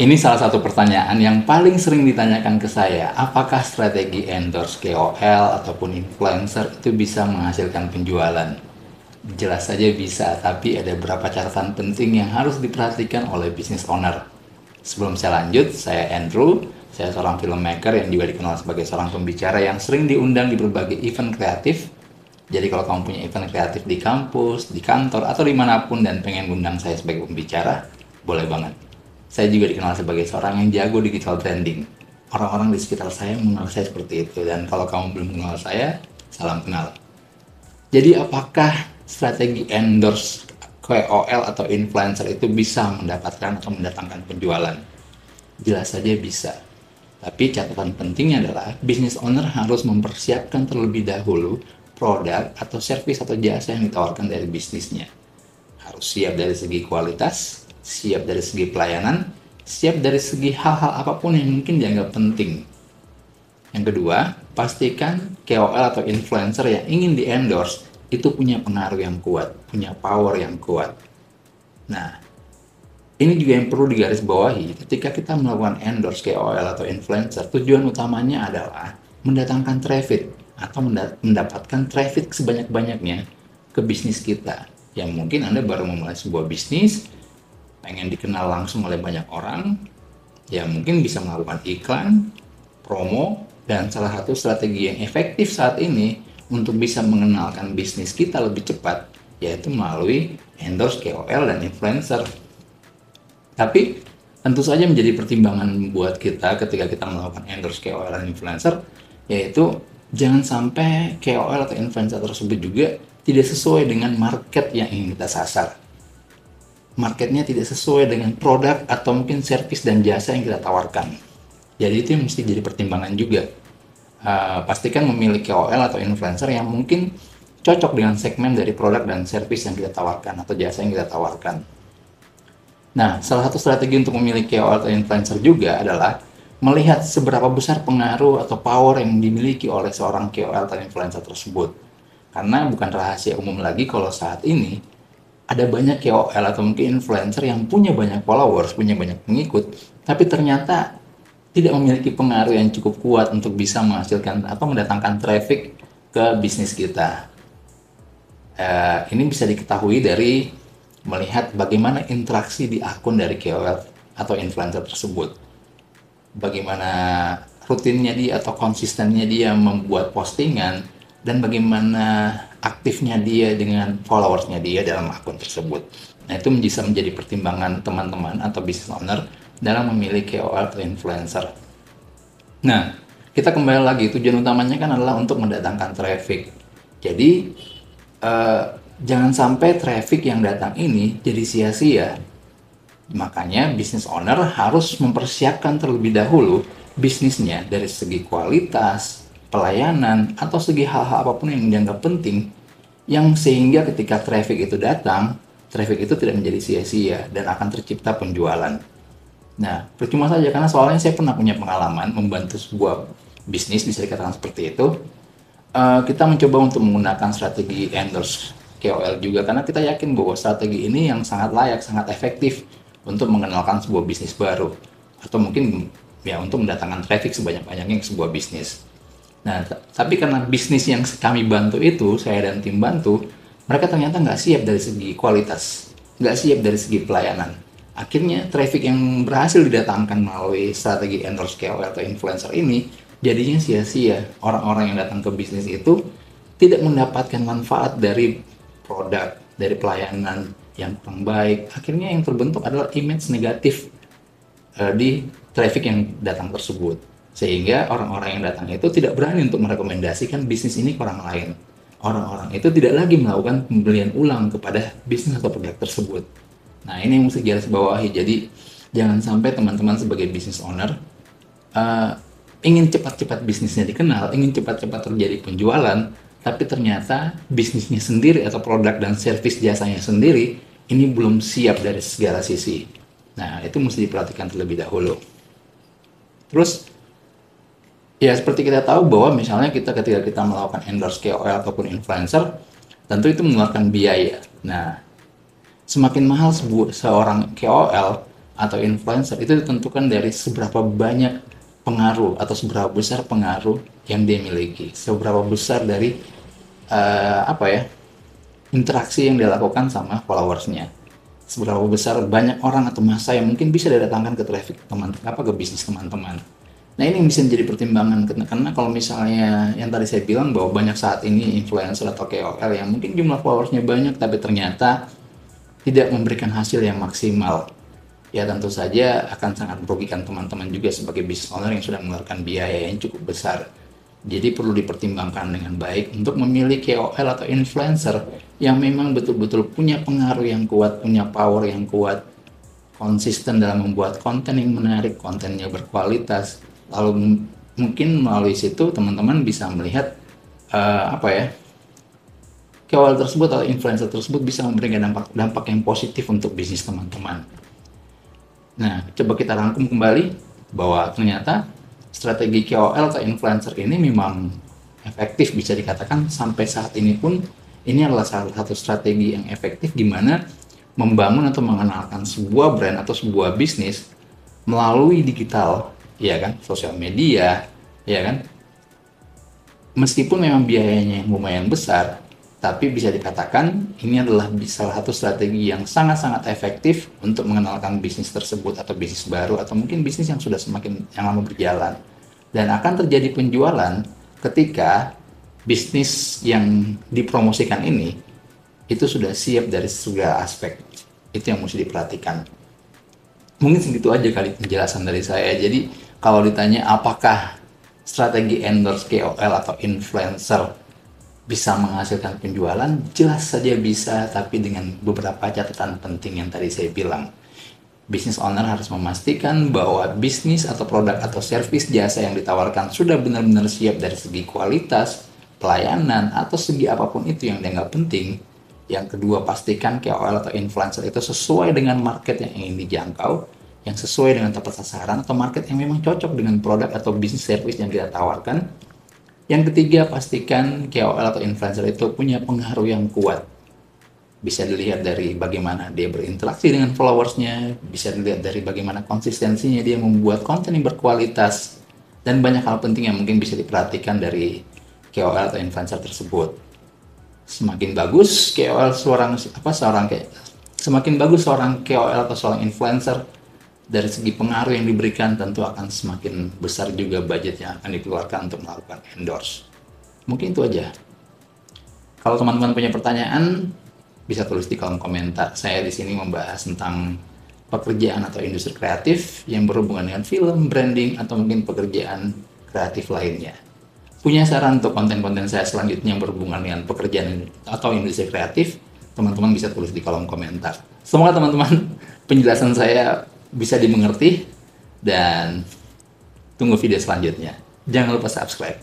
Ini salah satu pertanyaan yang paling sering ditanyakan ke saya. Apakah strategi endorse KOL ataupun influencer itu bisa menghasilkan penjualan? Jelas saja bisa, tapi ada beberapa catatan penting yang harus diperhatikan oleh business owner. Sebelum saya lanjut, saya Andrew. Saya seorang filmmaker yang juga dikenal sebagai seorang pembicara yang sering diundang di berbagai event kreatif. Jadi kalau kamu punya event kreatif di kampus, di kantor, atau dimanapun dan pengen undang saya sebagai pembicara, boleh banget. Saya juga dikenal sebagai seorang yang jago digital branding. Orang-orang di sekitar saya mengenal saya seperti itu. Dan kalau kamu belum mengenal saya, salam kenal. Jadi apakah strategi endorse KOL atau influencer itu bisa mendapatkan atau mendatangkan penjualan? Jelas saja bisa. Tapi catatan pentingnya adalah business owner harus mempersiapkan terlebih dahulu produk atau service atau jasa yang ditawarkan dari bisnisnya. Harus siap dari segi kualitas, siap dari segi pelayanan, siap dari segi hal-hal apapun yang mungkin dianggap penting. Yang kedua, pastikan KOL atau influencer yang ingin di-endorse itu punya pengaruh yang kuat, punya power yang kuat. Nah, ini juga yang perlu digarisbawahi ketika kita melakukan endorse KOL atau influencer, tujuan utamanya adalah mendatangkan traffic atau mendapatkan traffic sebanyak-banyaknya ke bisnis kita. Yang mungkin Anda baru memulai sebuah bisnis, pengen dikenal langsung oleh banyak orang, ya mungkin bisa melakukan iklan, promo, dan salah satu strategi yang efektif saat ini untuk bisa mengenalkan bisnis kita lebih cepat, yaitu melalui endorse KOL dan influencer. Tapi tentu saja menjadi pertimbangan buat kita ketika kita melakukan endorse KOL dan influencer, yaitu jangan sampai KOL atau influencer tersebut juga tidak sesuai dengan market yang ingin kita sasar. Marketnya tidak sesuai dengan produk atau mungkin service dan jasa yang kita tawarkan. Jadi itu yang mesti jadi pertimbangan juga. Pastikan memilih KOL atau influencer yang mungkin cocok dengan segmen dari produk dan service yang kita tawarkan atau jasa yang kita tawarkan. Nah, salah satu strategi untuk memilih KOL atau influencer juga adalah melihat seberapa besar pengaruh atau power yang dimiliki oleh seorang KOL atau influencer tersebut. Karena bukan rahasia umum lagi kalau saat ini ada banyak KOL atau mungkin influencer yang punya banyak followers, punya banyak pengikut, tapi ternyata tidak memiliki pengaruh yang cukup kuat untuk bisa menghasilkan atau mendatangkan traffic ke bisnis kita. Ini bisa diketahui dari melihat bagaimana interaksi di akun dari KOL atau influencer tersebut. Bagaimana rutinnya dia atau konsistennya dia membuat postingan, dan bagaimana aktifnya dia dengan followersnya dia dalam akun tersebut. Nah, itu bisa menjadi pertimbangan teman-teman atau business owner dalam memilih KOL atau influencer. Nah, kita kembali lagi, tujuan utamanya kan adalah untuk mendatangkan traffic. Jadi, jangan sampai traffic yang datang ini jadi sia-sia. Makanya business owner harus mempersiapkan terlebih dahulu bisnisnya dari segi kualitas, pelayanan, atau segi hal-hal apapun yang dianggap penting, yang sehingga ketika traffic itu datang, traffic itu tidak menjadi sia-sia dan akan tercipta penjualan. Nah, percuma saja karena soalnya saya pernah punya pengalaman membantu sebuah bisnis, bisa dikatakan seperti itu. Kita mencoba untuk menggunakan strategi endorse KOL juga karena kita yakin bahwa strategi ini yang sangat layak, sangat efektif untuk mengenalkan sebuah bisnis baru atau mungkin ya untuk mendatangkan traffic sebanyak-banyaknya ke sebuah bisnis. Nah, tapi karena bisnis yang kami bantu itu, saya dan tim bantu, mereka ternyata nggak siap dari segi kualitas, nggak siap dari segi pelayanan. Akhirnya traffic yang berhasil didatangkan melalui strategi endorse KOL atau influencer ini jadinya sia-sia. Orang-orang yang datang ke bisnis itu tidak mendapatkan manfaat dari produk, dari pelayanan yang kurang baik. Akhirnya yang terbentuk adalah image negatif di traffic yang datang tersebut. Sehingga orang-orang yang datang itu tidak berani untuk merekomendasikan bisnis ini ke orang lain. Orang-orang itu tidak lagi melakukan pembelian ulang kepada bisnis atau produk tersebut. Nah, ini yang mesti garis bawahi. Jadi, jangan sampai teman-teman sebagai business owner ingin cepat-cepat bisnisnya dikenal, ingin cepat-cepat terjadi penjualan, tapi ternyata bisnisnya sendiri atau produk dan servis jasanya sendiri ini belum siap dari segala sisi. Nah, itu mesti diperhatikan terlebih dahulu. Terus, ya seperti kita tahu bahwa misalnya ketika kita melakukan endorse KOL ataupun influencer, tentu itu mengeluarkan biaya. Nah, semakin mahal seorang KOL atau influencer itu ditentukan dari seberapa banyak pengaruh atau seberapa besar pengaruh yang dia miliki, seberapa besar dari apa ya, interaksi yang dilakukan sama followersnya, seberapa besar banyak orang atau masa yang mungkin bisa didatangkan ke traffic ke bisnis teman-teman. Nah, ini yang bisa menjadi pertimbangan, karena kalau misalnya yang tadi saya bilang bahwa banyak saat ini influencer atau KOL yang mungkin jumlah followersnya banyak tapi ternyata tidak memberikan hasil yang maksimal, ya tentu saja akan sangat merugikan teman-teman juga sebagai business owner yang sudah mengeluarkan biaya yang cukup besar. Jadi perlu dipertimbangkan dengan baik untuk memilih KOL atau influencer yang memang betul-betul punya pengaruh yang kuat, punya power yang kuat, konsisten dalam membuat konten yang menarik, kontennya berkualitas. Lalu mungkin melalui situ teman-teman bisa melihat apa ya, KOL tersebut atau influencer tersebut bisa memberikan dampak yang positif untuk bisnis teman-teman. Nah, coba kita rangkum kembali bahwa ternyata strategi KOL atau influencer ini memang efektif, bisa dikatakan sampai saat ini pun ini adalah salah satu strategi yang efektif di mana membangun atau mengenalkan sebuah brand atau sebuah bisnis melalui digital, ya kan, sosial media, ya kan. Meskipun memang biayanya yang lumayan besar, tapi bisa dikatakan ini adalah salah satu strategi yang sangat-sangat efektif untuk mengenalkan bisnis tersebut atau bisnis baru atau mungkin bisnis yang sudah semakin yang lama berjalan. Dan akan terjadi penjualan ketika bisnis yang dipromosikan ini itu sudah siap dari segala aspek. Itu yang mesti diperhatikan. Mungkin segitu aja kali penjelasan dari saya. Jadi kalau ditanya apakah strategi endorse KOL atau influencer bisa menghasilkan penjualan, jelas saja bisa, tapi dengan beberapa catatan penting yang tadi saya bilang. Business owner harus memastikan bahwa bisnis atau produk atau servis jasa yang ditawarkan sudah benar-benar siap dari segi kualitas, pelayanan, atau segi apapun itu yang dianggap penting. Yang kedua, pastikan KOL atau influencer itu sesuai dengan market yang ingin dijangkau, yang sesuai dengan tepat sasaran atau market yang memang cocok dengan produk atau bisnis servis yang kita tawarkan. Yang ketiga, pastikan KOL atau influencer itu punya pengaruh yang kuat. Bisa dilihat dari bagaimana dia berinteraksi dengan followersnya, bisa dilihat dari bagaimana konsistensinya dia membuat konten yang berkualitas, dan banyak hal penting yang mungkin bisa diperhatikan dari KOL atau influencer tersebut. Semakin bagus semakin bagus seorang KOL atau seorang influencer, dari segi pengaruh yang diberikan tentu akan semakin besar juga budget yang akan dikeluarkan untuk melakukan endorse. Mungkin itu aja. Kalau teman-teman punya pertanyaan, bisa tulis di kolom komentar. Saya di sini membahas tentang pekerjaan atau industri kreatif yang berhubungan dengan film, branding, atau mungkin pekerjaan kreatif lainnya. Punya saran untuk konten-konten saya selanjutnya yang berhubungan dengan pekerjaan atau industri kreatif, teman-teman bisa tulis di kolom komentar. Semoga teman-teman penjelasan saya bisa dimengerti, dan tunggu video selanjutnya. Jangan lupa subscribe.